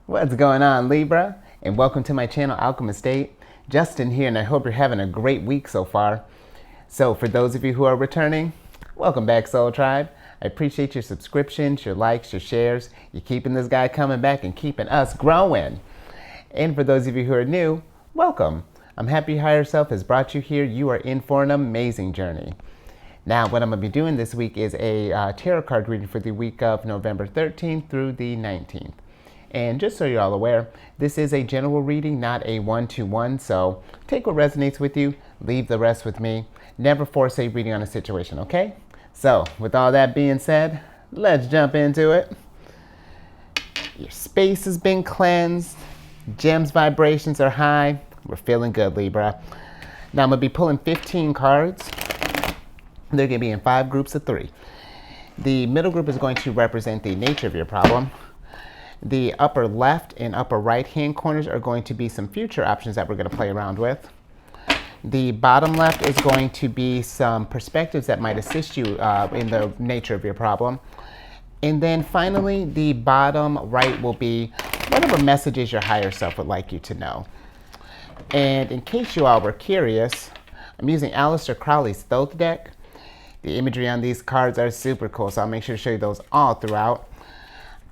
What's going on, Libra? And welcome to my channel, Alchemist. Justin here, and I hope you're having a great week so far. So for those of you who are returning, welcome back, Soul Tribe. I appreciate your subscriptions, your likes, your shares. You're keeping this guy coming back and keeping us growing. And for those of you who are new, welcome. I'm happy your higher self has brought you here. You are in for an amazing journey. Now, what I'm going to be doing this week is a tarot card reading for the week of November 13th through the 19th. And just so you're all aware, this is a general reading, not a one-to-one. So take what resonates with you, leave the rest with me. Never force a reading on a situation, okay? So with all that being said, let's jump into it. Your space has been cleansed. Gems vibrations are high. We're feeling good, Libra. Now I'm going to be pulling 15 cards. They're going to be in 5 groups of 3. The middle group is going to represent the nature of your problem. The upper left and upper right hand corners are going to be some future options that we're going to play around with. The bottom left is going to be some perspectives that might assist you in the nature of your problem. And then finally, the bottom right will be whatever messages your higher self would like you to know. And in case you all were curious, I'm using Aleister Crowley's Thoth deck. The imagery on these cards are super cool, so I'll make sure to show you those all throughout.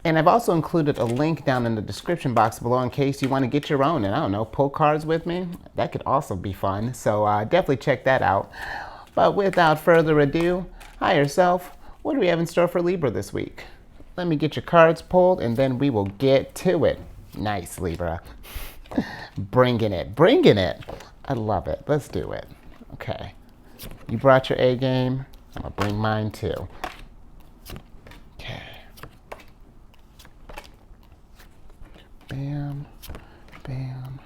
And I've also included a link down in the description box below in case you want to get your own and, I don't know, pull cards with me. That could also be fun. So definitely check that out. But without further ado, higher self, what do we have in store for Libra this week? Let me get your cards pulled and then we will get to it. Nice, Libra. Bringing it, bringing it. I love it. Let's do it. Okay. You brought your A game. I'm going to bring mine too. Okay. Bam, bam,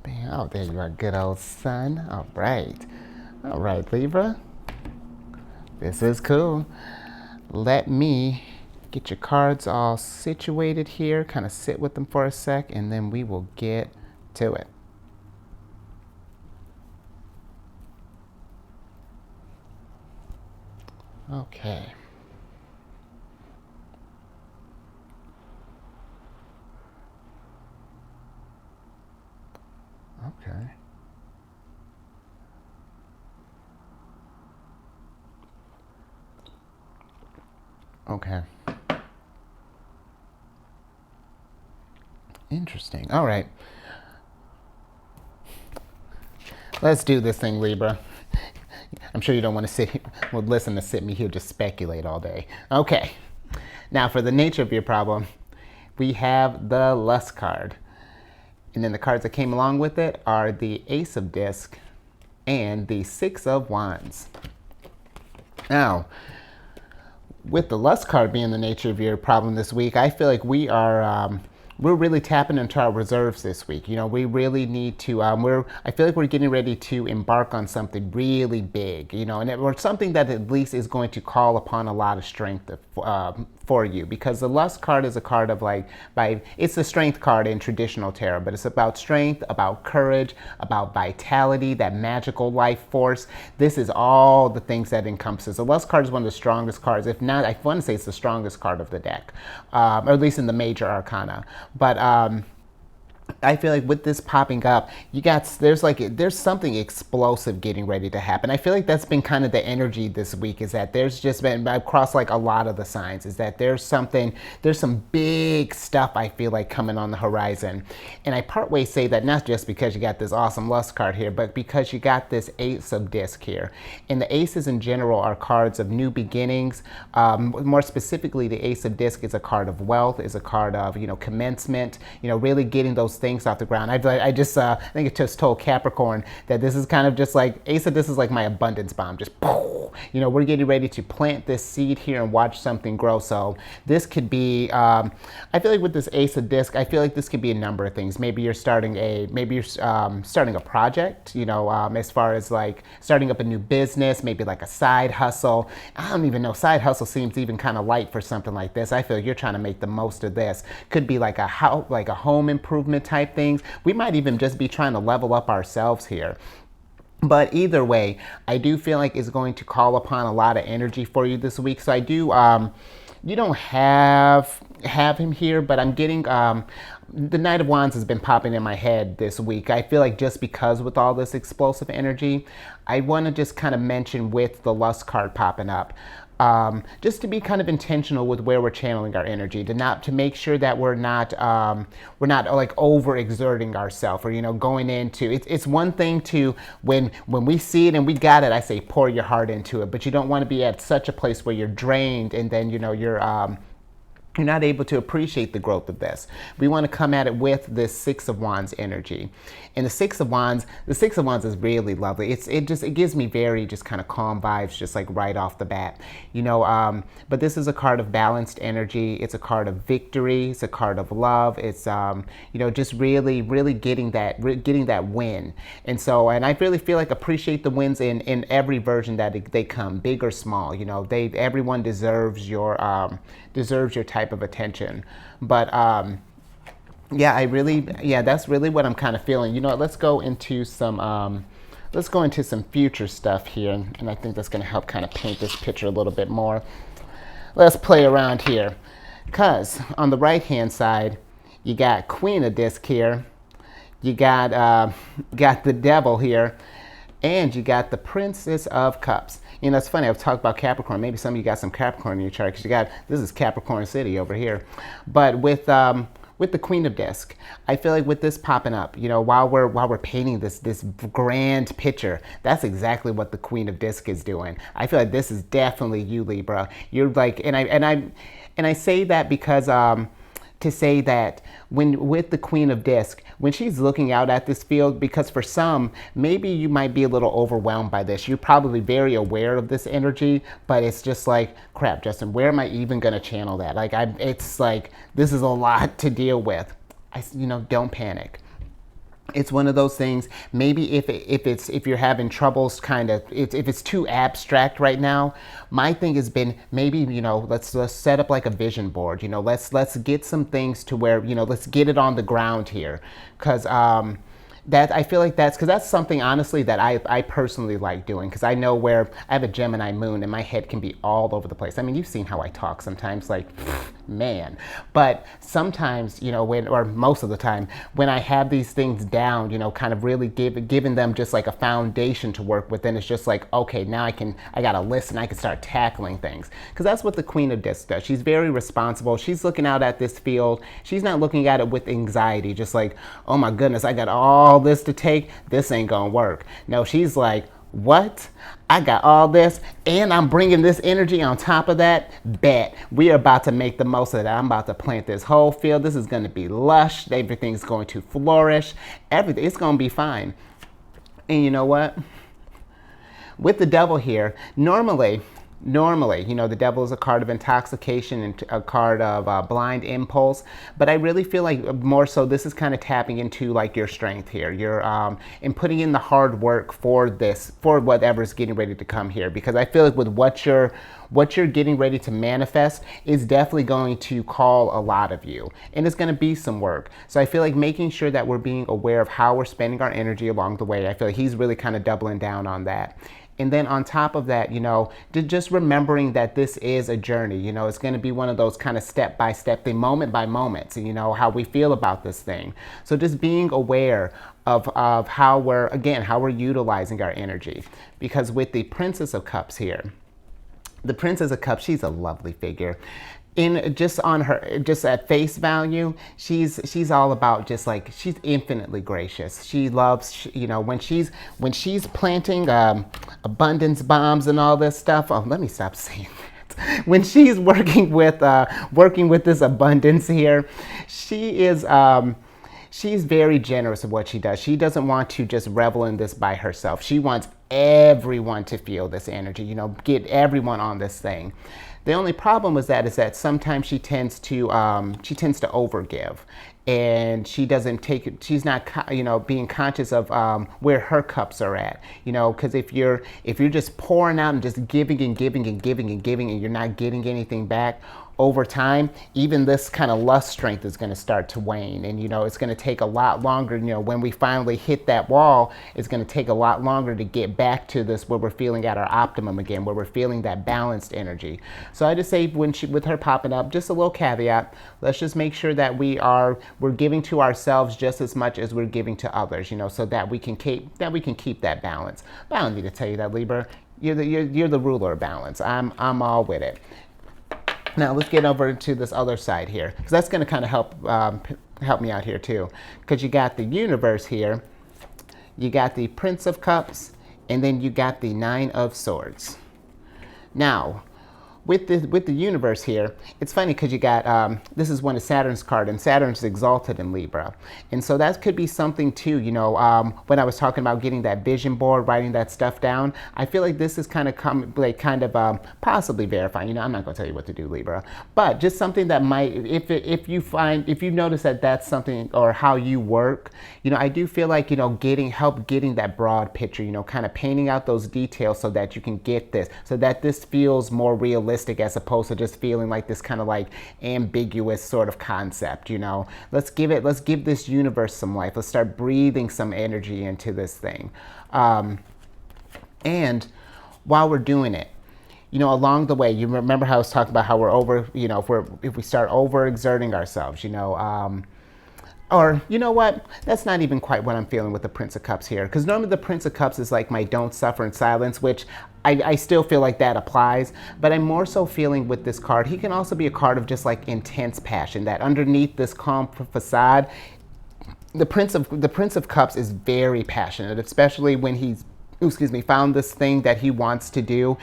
bam. Oh, there you are, good old son. All right, Libra. This is cool. Let me get your cards all situated here, kind of sit with them for a sec, and then we will get to it. Okay. Okay. Okay. Interesting. All right. Let's do this thing, Libra. I'm sure you don't want to sit here, well, listen to sit me here just speculate all day. Okay. Now for the nature of your problem, we have the Lust card. And then the cards that came along with it are the Ace of Discs and the Six of Wands. Now, with the Lust card being the nature of your problem this week, I feel like we're really tapping into our reserves this week. You know, we really need to, I feel like we're getting ready to embark on something really big, you know, or something that at least is going to call upon a lot of strength for you, because the Lust card is a card of it's the strength card in traditional tarot, but it's about strength, about courage, about vitality, that magical life force. This is all the things that encompasses. The Lust card is one of the strongest cards, if not, I want to say it's the strongest card of the deck, or at least in the major arcana. But I feel like with this popping up, there's something explosive getting ready to happen. I feel like that's been kind of the energy this week, is that there's just been across like a lot of the signs, is that there's some big stuff I feel like coming on the horizon. And I partway say that not just because you got this awesome Lust card here, but because you got this Ace of Discs here. And the aces in general are cards of new beginnings. More specifically, the Ace of Discs is a card of wealth, is a card of, you know, commencement, you know, really getting those things off the ground. I think it just told Capricorn that this is kind of just like, Ace of Discs is like my abundance bomb, just, you know, we're getting ready to plant this seed here and watch something grow. So this could be, I feel like with this Ace of Discs, I feel like this could be a number of things. Maybe you're starting a project, you know, as far as like starting up a new business, maybe like a side hustle. I don't even know, side hustle seems even kind of light for something like this. I feel like you're trying to make the most of this. Could be like a home improvement type things. We might even just be trying to level up ourselves here. But either way, I do feel like it's going to call upon a lot of energy for you this week. So I do, you don't have him here, but I'm getting the Knight of Wands has been popping in my head this week. I feel like just because with all this explosive energy, I want to just kind of mention with the Lust card popping up. Just to be kind of intentional with where we're channeling our energy, to make sure that we're not like overexerting ourselves, or going into it's one thing to when we see it and we got it, I say pour your heart into it, but you don't want to be at such a place where you're drained and then you're not able to appreciate the growth of this. We want to come at it with this Six of Wands energy. And the Six of Wands is really lovely. It gives me very just kind of calm vibes, just like right off the bat. But this is a card of balanced energy. It's a card of victory. It's a card of love. It's just really, really getting that win. And I really feel like appreciate the wins in every version that they come, big or small. Everyone deserves your type of attention. But that's really what I'm kind of feeling. Let's go into some future stuff here, and I think that's going to help kind of paint this picture a little bit more. Let's play around here, because on the right hand side you got Queen of Disc here, you got the Devil here, and you got the Princess of Cups. It's funny, I've talked about Capricorn. Maybe some of you got some Capricorn in your chart, because this is Capricorn City over here. But with the Queen of Disc, I feel like with this popping up, while we're painting this grand picture, that's exactly what the Queen of Disc is doing. I feel like this is definitely you, Libra. You're like, and I say that because to say that with the Queen of Disc, when she's looking out at this field, because for some, maybe you might be a little overwhelmed by this. You're probably very aware of this energy, but it's just like, crap, Justin, where am I even going to channel that? It's like, this is a lot to deal with. Don't panic. It's one of those things, maybe if you're having troubles if it's too abstract right now, my thing has been maybe, let's set up like a vision board, let's get some things to where, let's get it on the ground here. Because that I feel like that's something honestly that I personally like doing, because I know where I have a Gemini moon and my head can be all over the place. I mean, you've seen how I talk sometimes, like, man. But sometimes, or most of the time, when I have these things down, kind of really giving them just like a foundation to work with, then it's just like, okay, now I gotta listen, I can start tackling things. Because that's what the Queen of Disc does. She's very responsible. She's looking out at this field. She's not looking at it with anxiety, just like, oh my goodness, I got all this to take, this ain't gonna work. No, she's like, what? I got all this and I'm bringing this energy on top of that. Bet we are about to make the most of that. I'm about to plant this whole field. This is going to be lush. Everything's going to flourish. It's going to be fine. And you know what? With the Devil here, normally, the Devil is a card of intoxication and a card of blind impulse. But I really feel like more so this is kind of tapping into like your strength here. You're and putting in the hard work for whatever's getting ready to come here. Because I feel like with what you're getting ready to manifest is definitely going to call a lot of you. And it's going to be some work. So I feel like making sure that we're being aware of how we're spending our energy along the way. I feel like he's really kind of doubling down on that. And then on top of that, just remembering that this is a journey. It's going to be one of those kind of step by step, the moment by moments, how we feel about this thing. So just being aware of how we're utilizing our energy. Because with the Princess of Cups here, the Princess of Cups, she's a lovely figure. Just at face value, she's all about just like, she's infinitely gracious. She loves, when she's planting abundance bombs and all this stuff. Oh, let me stop saying that. When she's working with this abundance here, she's very generous of what she does. She doesn't want to just revel in this by herself. She wants everyone to feel this energy, get everyone on this thing. The only problem is that sometimes she tends to overgive, and she doesn't take it. She's not, being conscious of where her cups are at, because if you're just pouring out and just giving and giving and giving and giving and you're not getting anything back, over time, even this kind of lust strength is going to start to wane. And, you know, it's going to take a lot longer. You know, when we finally hit that wall, it's going to take a lot longer to get back to this where we're feeling at our optimum again, where we're feeling that balanced energy. So I just say with her popping up, just a little caveat, let's just make sure that we're giving to ourselves just as much as we're giving to others, you know, so that we can keep that balance. But I don't need to tell you that, Libra. You're the ruler of balance. I'm all with it. Now let's get over to this other side here, because that's going to kind of help me out here too. Because you got the universe here, you got the Prince of Cups, and then you got the Nine of Swords. Now, with the universe here, it's funny because you got, this is one of Saturn's card, and Saturn's exalted in Libra. And so that could be something too, you know, when I was talking about getting that vision board, writing that stuff down, I feel like this is kind of possibly verifying. You know, I'm not going to tell you what to do, Libra, but just something that might, if you notice that that's something, or how you work, you know, I do feel like, you know, help getting that broad picture, you know, kind of painting out those details so that you can get this, so that this feels more realistic, as opposed to just feeling like this kind of like ambiguous sort of concept, you know. Let's give this universe some life. Let's start breathing some energy into this thing. And while we're doing it, you know, along the way, you remember how I was talking about how we're over, you know, if we start overexerting ourselves, you know, or, you know what, that's not even quite what I'm feeling with the Prince of Cups here. Because normally the Prince of Cups is like my don't suffer in silence, which I still feel like that applies. But I'm more so feeling with this card, he can also be a card of just like intense passion, that underneath this calm facade, the Prince of Cups is very passionate, especially when he's, found this thing that he wants to do.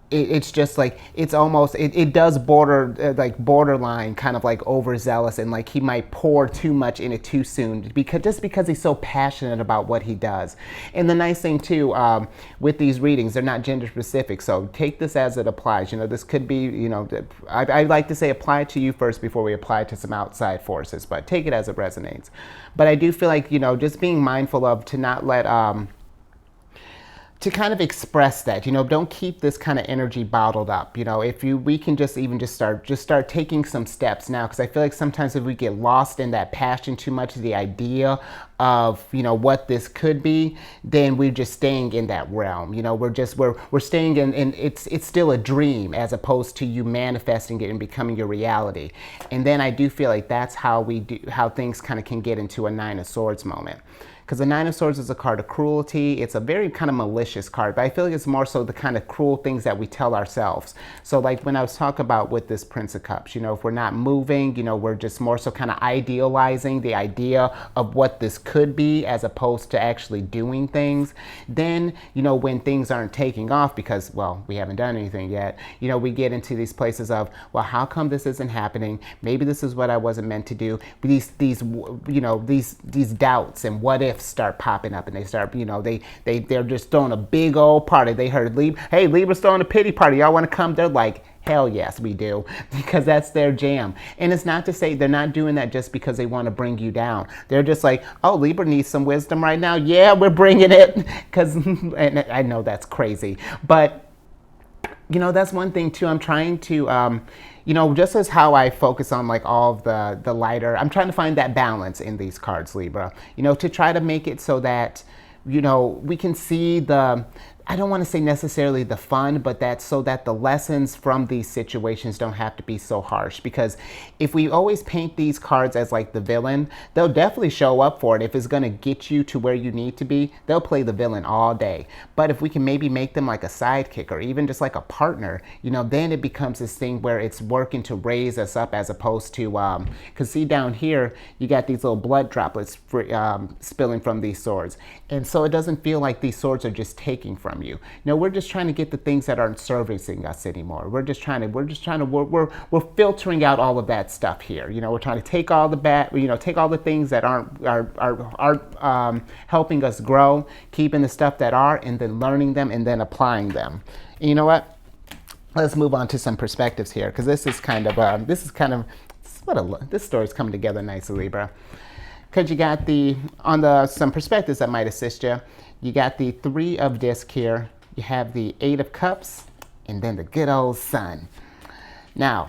It's just like, it's almost, it does borderline kind of like overzealous, and like he might pour too much in it too soon, because he's so passionate about what he does. And the nice thing too, with these readings, they're not gender specific, so take this as it applies. You know, this could be, you know, I like to say apply it to you first before we apply it to some outside forces, but take it as it resonates. But I do feel like, you know, just being mindful of to not let, to kind of express that, you know, don't keep this kind of energy bottled up. You know, we can just start taking some steps now, because I feel like sometimes if we get lost in that passion too much, the idea of, you know, what this could be, then we're just staying in that realm. You know, we're staying in it's still a dream, as opposed to you manifesting it and becoming your reality. And then I do feel like that's how things kind of can get into a Nine of Swords moment. Because the Nine of Swords is a card of cruelty. It's a very kind of malicious card, but I feel like it's more so the kind of cruel things that we tell ourselves. So like when I was talking about with this Prince of Cups, you know, if we're not moving, you know, we're just more so kind of idealizing the idea of what this could be, as opposed to actually doing things. Then, you know, when things aren't taking off because, well, we haven't done anything yet, you know, we get into these places of, well, how come this isn't happening? Maybe this is what I wasn't meant to do. These doubts and what if start popping up, and they start, you know, they're just throwing a big old party. They heard hey, Libra's throwing a pity party, y'all want to come? They're like, hell yes, we do, because that's their jam. And it's not to say they're not doing that just because they want to bring you down. They're just like, oh, Libra needs some wisdom right now. Yeah, we're bringing it. Because, and I know that's crazy, but you know, that's one thing too. I'm trying to, you know, just as how I focus on like all of the lighter, I'm trying to find that balance in these cards, Libra, you know, to try to make it so that, you know, we can see I don't want to say necessarily the fun, but that's so that the lessons from these situations don't have to be so harsh. Because if we always paint these cards as like the villain, they'll definitely show up for it. If it's going to get you to where you need to be, they'll play the villain all day. But if we can maybe make them like a sidekick, or even just like a partner, you know, then it becomes this thing where it's working to raise us up, as opposed to, because see down here, you got these little blood droplets spilling from these swords. And so it doesn't feel like these swords are just taking from you. No, we're just trying to get the things that aren't servicing us anymore. We're filtering out all of that stuff here. You know, we're trying to take all the take all the things that aren't helping us grow, keeping the stuff that are, and then learning them and then applying them. And you know what? Let's move on to some perspectives here, because this story's coming together nicely, Libra. Because you got some perspectives that might assist you. You got the Three of Discs here. You have the Eight of Cups, and then the good old Sun. Now,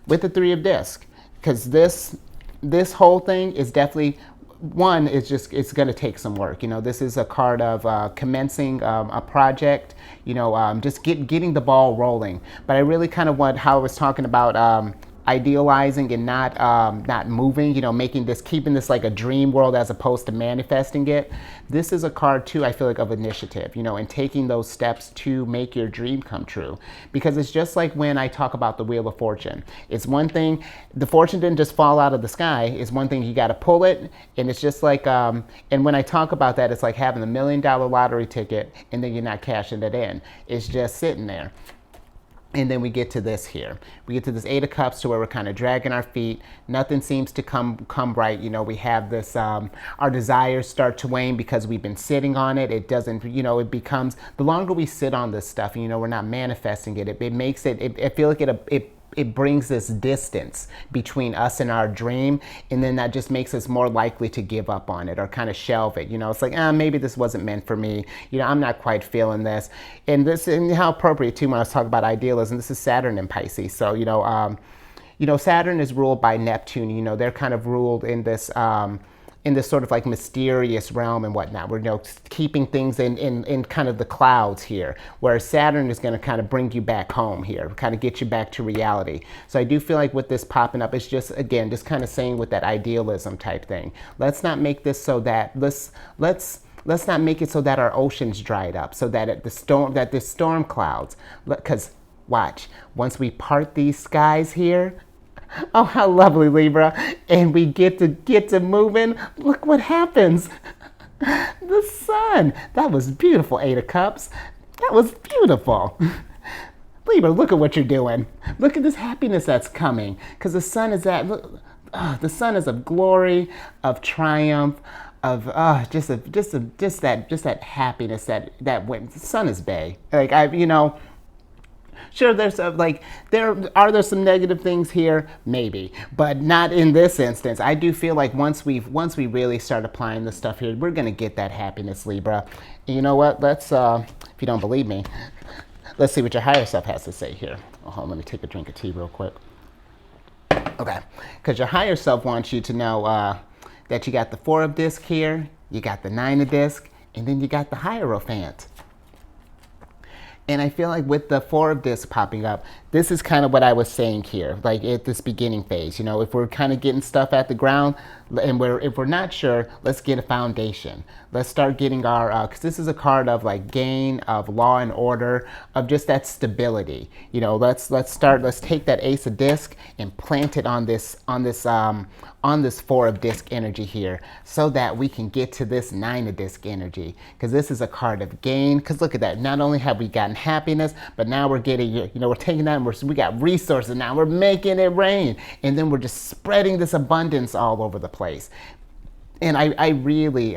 with the Three of Discs, because this whole thing is definitely, one, is just, it's going to take some work. You know, this is a card of commencing a project, you know, just getting the ball rolling. But I really kind of want, how I was talking about idealizing and not moving, you know, keeping this like a dream world as opposed to manifesting it. This is a card too, I feel like, of initiative, you know, and taking those steps to make your dream come true. Because it's just like when I talk about the Wheel of Fortune. It's one thing, the fortune didn't just fall out of the sky. It's one thing, you got to pull it. And it's just like, and when I talk about that, it's like having a $1 million lottery ticket and then you're not cashing it in. It's just sitting there. And then we get to this here. We get to this Eight of Cups, to where we're kind of dragging our feet. Nothing seems to come right. You know, we have this, our desires start to wane because we've been sitting on it. It doesn't, you know, it becomes, the longer we sit on this stuff, you know, we're not manifesting it. It makes it, I feel like it brings this distance between us and our dream, and then that just makes us more likely to give up on it or kind of shelve it. You know, it's like, maybe this wasn't meant for me. You know, I'm not quite feeling this. And how appropriate too, when I was talking about idealism, this is Saturn in Pisces. So, you know, Saturn is ruled by Neptune. You know, they're kind of ruled in this sort of like mysterious realm and whatnot. We're, you know, keeping things in kind of the clouds here, whereas Saturn is going to kind of bring you back home here, kind of get you back to reality. So I do feel like with this popping up, it's just, again, just kind of saying with that idealism type thing. Let's not make this so that, let's not make it so that our oceans dried up, so that the storm clouds, because watch, once we part these skies here, oh, how lovely, Libra. And we get to moving. Look what happens. The sun. That was beautiful, Eight of Cups. That was beautiful. Libra, look at what you're doing. Look at this happiness that's coming. Because the sun is the sun is of glory, of triumph, of just that happiness that went. The sun is bay. Like, you know, sure, there's there some negative things here, maybe, but not in this instance. I do feel like once we really start applying this stuff here, we're gonna get that happiness, Libra. And you know what? Let's, if you don't believe me, let's see what your higher self has to say here. Oh, hold on, let me take a drink of tea real quick. Okay, because your higher self wants you to know that you got the Four of Disc here, you got the Nine of Disc, and then you got the Hierophant. And I feel like with the Four of Discs popping up, this is kind of what I was saying here, like at this beginning phase. You know, if we're kind of getting stuff at the ground, and if we're not sure, let's get a foundation. Let's start getting our, because this is a card of like gain, of law and order, of just that stability. You know, let's take that Ace of Disc and plant it on this Four of Disc energy here, so that we can get to this Nine of Disc energy. Because this is a card of gain. Because look at that. Not only have we gotten happiness, but now we're getting, you know, we're taking that and we got resources. Now we're making it rain, and then we're just spreading this abundance all over the place. And I really,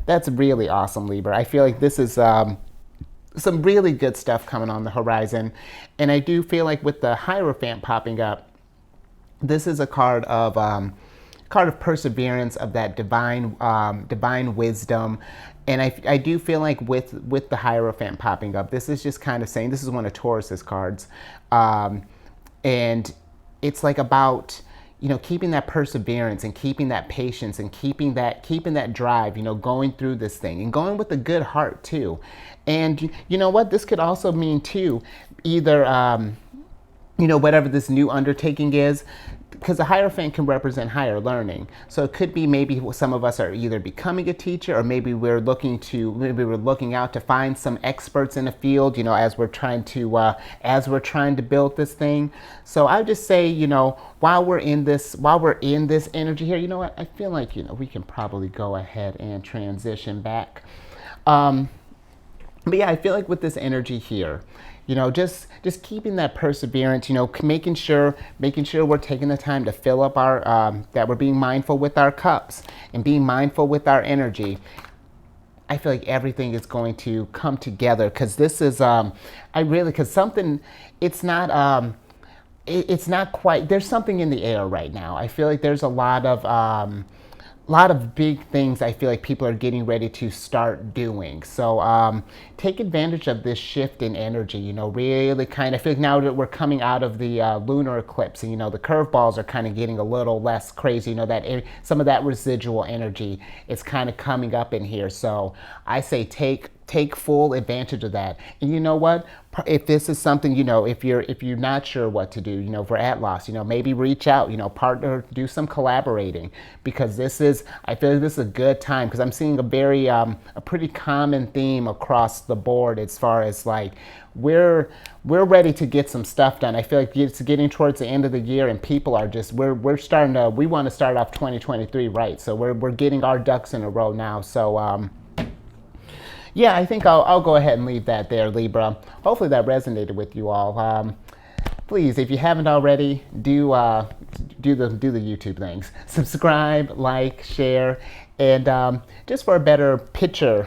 that's really awesome, Libra. I feel like this is some really good stuff coming on the horizon. And I do feel like with the Hierophant popping up, this is a card of perseverance, of that divine wisdom. And I do feel like with the Hierophant popping up, this is just kind of saying, this is one of Taurus's cards. And it's like about, you know, keeping that perseverance and keeping that patience and keeping that drive, you know, going through this thing and going with a good heart too. And you know what, this could also mean too, either, you know, whatever this new undertaking is, because the Hierophant can represent higher learning. So it could be maybe some of us are either becoming a teacher, or maybe we're looking out to find some experts in the field, you know, as we're trying to build this thing. So I would just say, you know, while we're in this energy here, you know what, I feel like, you know, we can probably go ahead and transition back. But yeah, I feel like with this energy here, you know, just keeping that perseverance, you know, making sure we're taking the time to fill up our, that we're being mindful with our cups and being mindful with our energy. I feel like everything is going to come together, because this is, because something, it's not quite, there's something in the air right now. I feel like there's a lot of, lot of big things I feel like people are getting ready to start doing. So take advantage of this shift in energy, really kind of feel like now that we're coming out of the lunar eclipse and, the curveballs are kind of getting a little less crazy, that some of that residual energy is kind of coming up in here. So I say take full advantage of that. And you know what? If this is something, if you're not sure what to do, if we're at loss, maybe reach out, partner, do some collaborating, because I feel like this is a good time, because I'm seeing a pretty common theme across the board as far as like we're ready to get some stuff done. I feel like it's getting towards the end of the year and people are just we want to start off 2023 right. So we're getting our ducks in a row now. So yeah, I think I'll go ahead and leave that there, Libra. Hopefully that resonated with you all. Please, if you haven't already, do the YouTube things. Subscribe, like, share, and just for a better picture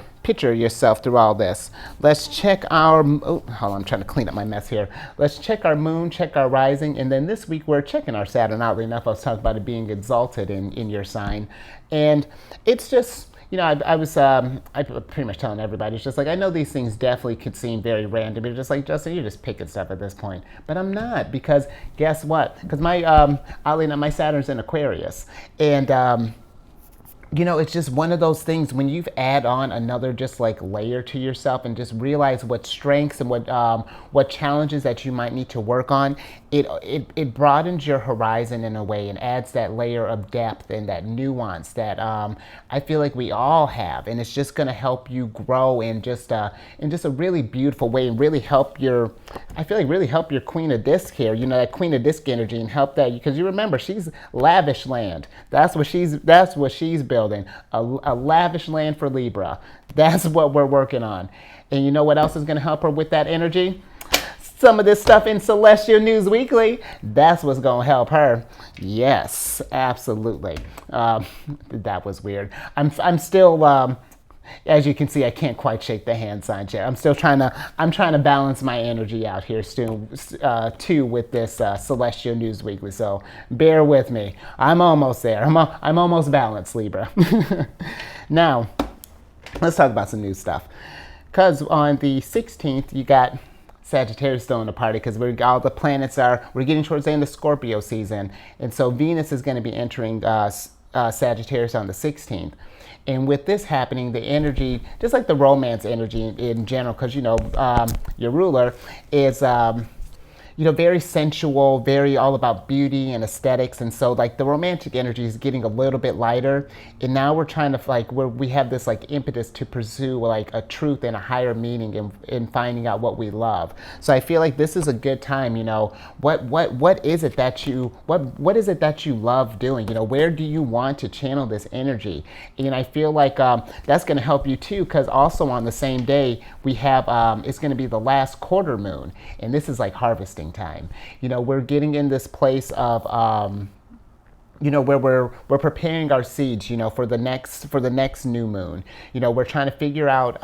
yourself through all this. Let's check our, hold on, I'm trying to clean up my mess here. Let's check our moon, check our rising, and then this week we're checking our Saturn. Oddly enough, I was talking about it being exalted in your sign. And it's just, I was pretty much telling everybody, it's just like, I know these things definitely could seem very random. You're just like, Justin, you're just picking stuff at this point. But I'm not, because guess what? Because oddly enough, my Saturn's in Aquarius. And it's just one of those things when you've add on another just like layer to yourself and just realize what strengths and what challenges that you might need to work on. It broadens your horizon in a way and adds that layer of depth and that nuance that I feel like we all have, and it's just going to help you grow in just a really beautiful way, and really help your Queen of Disc here. That Queen of Disc energy, and help that, because you remember she's lavish land. That's what she's building. A lavish land for Libra. That's what we're working on. And you know what else is going to help her with that energy? Some of this stuff in Celestial News Weekly. That's what's going to help her. Yes, absolutely. That was weird. I'm still, as you can see, I can't quite shake the hand signs yet. I'm trying to balance my energy out here too with this Celestial News Weekly. So bear with me. I'm almost there. I'm almost balanced, Libra. Now, let's talk about some new stuff. Because on the 16th, you got Sagittarius still in the party, because all the planets we're getting towards the end of Scorpio season. And so Venus is going to be entering Sagittarius on the 16th. And with this happening, the energy, just like the romance energy in general, because, your ruler is, very sensual, very all about beauty and aesthetics. And so like the romantic energy is getting a little bit lighter. And now we're trying to we have this like impetus to pursue like a truth and a higher meaning in finding out what we love. So I feel like this is a good time, what is it that you love doing? Where do you want to channel this energy? And I feel like that's going to help you too, because also on the same day we have, it's going to be the last quarter moon. And this is like harvesting time. We're getting in this place of where we're preparing our seeds, for the next new moon. We're trying to figure out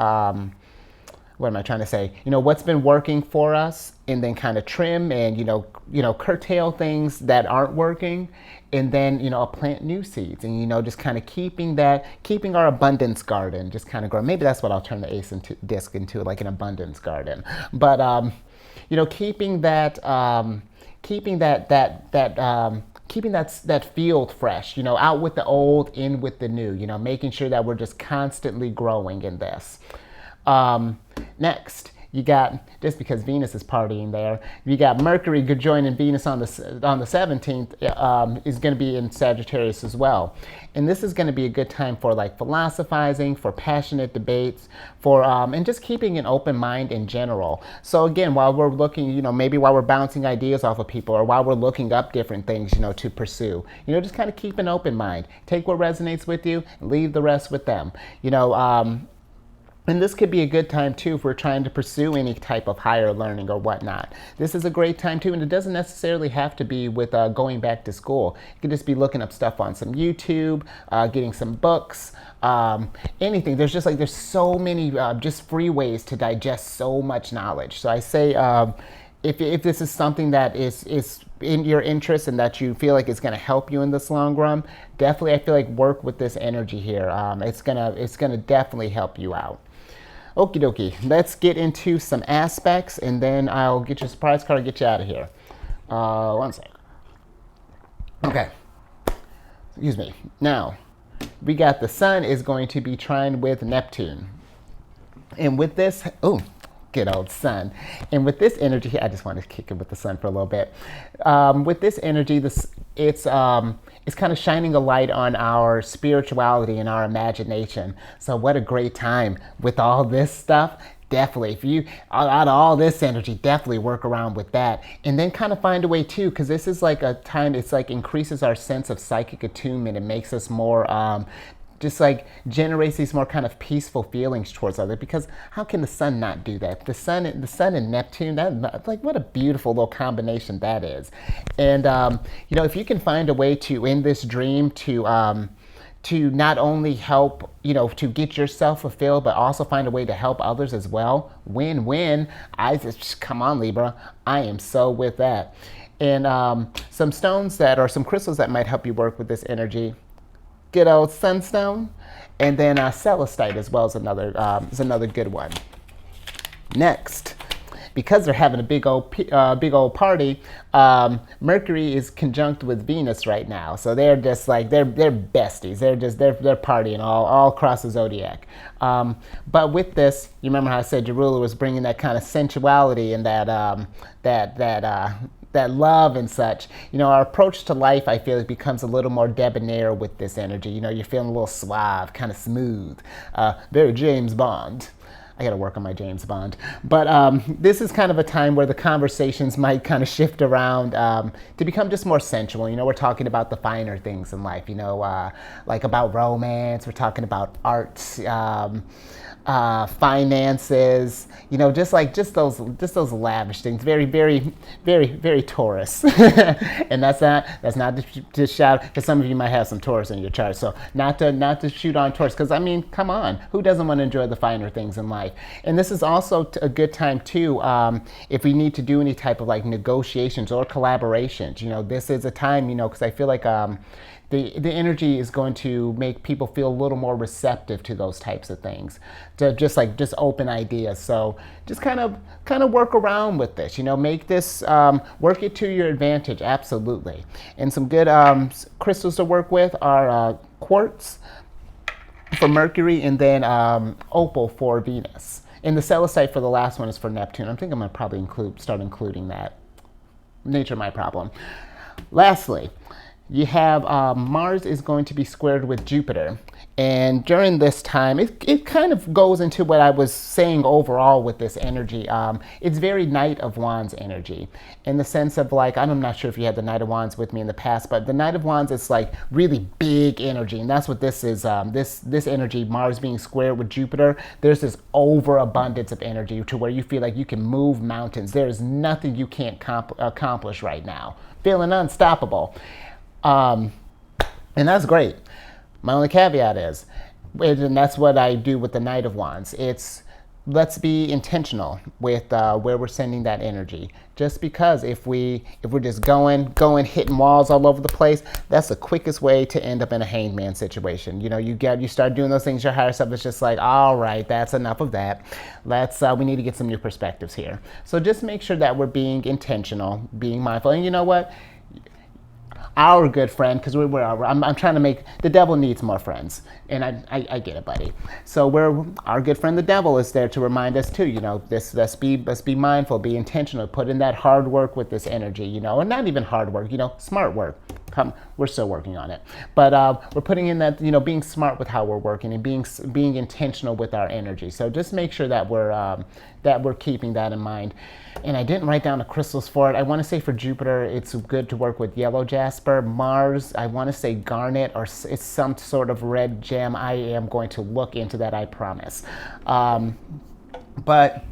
what am I trying to say? What's been working for us, and then kind of trim and curtail things that aren't working, and then plant new seeds, and just kind of keeping our abundance garden just kind of growing. Maybe that's what I'll turn the ace disc into, like an abundance garden. But keeping that field fresh, out with the old, in with the new, making sure that we're just constantly growing in this. Next, you got, just because Venus is partying there, you got Mercury joining Venus on the 17th, is going to be in Sagittarius as well. And this is going to be a good time for like philosophizing, for passionate debates, for and just keeping an open mind in general. So again, while we're looking, maybe while we're bouncing ideas off of people, or while we're looking up different things, to pursue, just kind of keep an open mind. Take what resonates with you, leave the rest with them. And this could be a good time too if we're trying to pursue any type of higher learning or whatnot. This is a great time too, and it doesn't necessarily have to be with going back to school. You could just be looking up stuff on some YouTube, getting some books, anything. There's so many just free ways to digest so much knowledge. So I say, if this is something that is in your interest and that you feel like it's going to help you in this long run, definitely I feel like work with this energy here. It's gonna definitely help you out. Okie dokie, let's get into some aspects and then I'll get your surprise card and get you out of here. One sec. Okay, excuse me. Now, we got the sun is going to be trine with Neptune. And with this, oh, good old sun. And with this energy, I just want to kick it with the sun for a little bit. With this energy, it's kind of shining a light on our spirituality and our imagination. So what a great time with all this stuff. Definitely, if you, out of all this energy, definitely work around with that. And then kind of find a way too, because this is like a time, it's like increases our sense of psychic attunement. It makes us more, just like generates these more kind of peaceful feelings towards others, because how can the sun not do that? The sun and Neptune, that, like, what a beautiful little combination that is. And, you know, if you can find a way to, in this dream, to not only help, you know, to get yourself fulfilled, but also find a way to help others as well. Win-win. I just, come on, Libra. I am so with that. And some stones that, or some crystals that might help you work with this energy. Good old sunstone. And then celestite as well is another good one. Next, because they're having a big old party, Mercury is conjunct with Venus right now. So they're just like, they're besties. They're partying all across the zodiac. But with this, you remember how I said your ruler was bringing that kind of sensuality and that love and such. You know, our approach to life, I feel, it becomes a little more debonair with this energy. You know, you're feeling a little suave, kind of smooth, very James Bond. I got to work on my James Bond. But this is kind of a time where the conversations might kind of shift around to become just more sensual. You know, we're talking about the finer things in life, you know, like about romance. We're talking about arts, finances, you know, just those lavish things. Very, very, very, very Taurus. And that's not to shout, because some of you might have some Taurus in your chart. So not to shoot on Taurus, because I mean, come on, who doesn't want to enjoy the finer things in life? And this is also a good time too, if we need to do any type of like negotiations or collaborations. You know, this is a time, you know, because I feel like the energy is going to make people feel a little more receptive to those types of things, to just open ideas. So just kind of work around with this, you know, make this, work it to your advantage, absolutely. And some good crystals to work with are quartz for Mercury, and then opal for Venus. And the celestite for the last one is for Neptune. I think I'm gonna probably start including that. Nature my problem. Lastly, you have Mars is going to be squared with Jupiter. And during this time, it kind of goes into what I was saying overall with this energy. It's very Knight of Wands energy, in the sense of like, I'm not sure if you had the Knight of Wands with me in the past, but the Knight of Wands is like really big energy. And that's what this is, this energy, Mars being squared with Jupiter, there's this overabundance of energy to where you feel like you can move mountains. There is nothing you can't accomplish right now. Feeling unstoppable. And that's great. My only caveat is, and that's what I do with the Knight of Wands, it's let's be intentional with where we're sending that energy. Just because if we're just going, hitting walls all over the place, that's the quickest way to end up in a hangman situation. You know, you start doing those things, your higher self is just like, all right, that's enough of that. We need to get some new perspectives here. So just make sure that we're being intentional, being mindful. And you know what? Our good friend, because I'm trying to make, the devil needs more friends, and I get it, buddy. So our good friend the devil is there to remind us too, you know, let's be mindful, be intentional, put in that hard work with this energy, you know, and not even hard work, you know, smart work. We're still working on it, but we're putting in that, you know, being smart with how we're working and being intentional with our energy. So just make sure that we're keeping that in mind. And I didn't write down the crystals for it. I want to say for Jupiter, it's good to work with yellow jasper. Mars, I want to say garnet, or it's some sort of red gem. I am going to look into that, I promise. But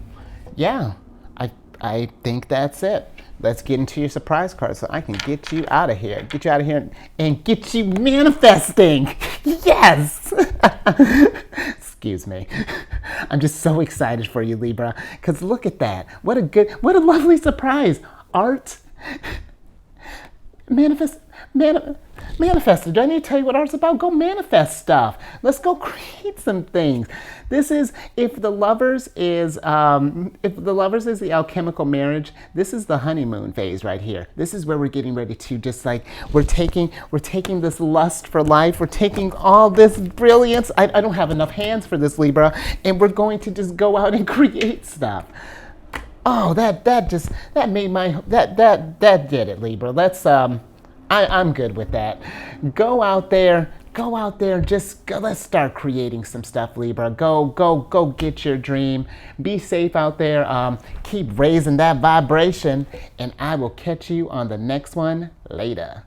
yeah, I think that's it. Let's get into your surprise card so I can get you out of here. Get you out of here and get you manifesting. Yes! Excuse me. I'm just so excited for you, Libra, because look at that. What a lovely surprise. Art Manifest, manifest. Do I need to tell you what art's about? Go manifest stuff. Let's go create some things. This is if the lovers is the alchemical marriage. This is the honeymoon phase right here. This is where we're getting ready to just like we're taking this lust for life. We're taking all this brilliance. I don't have enough hands for this, Libra, and we're going to just go out and create stuff. Oh, that made my that did it, Libra. I'm good with that. Go out there, let's start creating some stuff, Libra. Go get your dream. Be safe out there. Keep raising that vibration, and I will catch you on the next one later.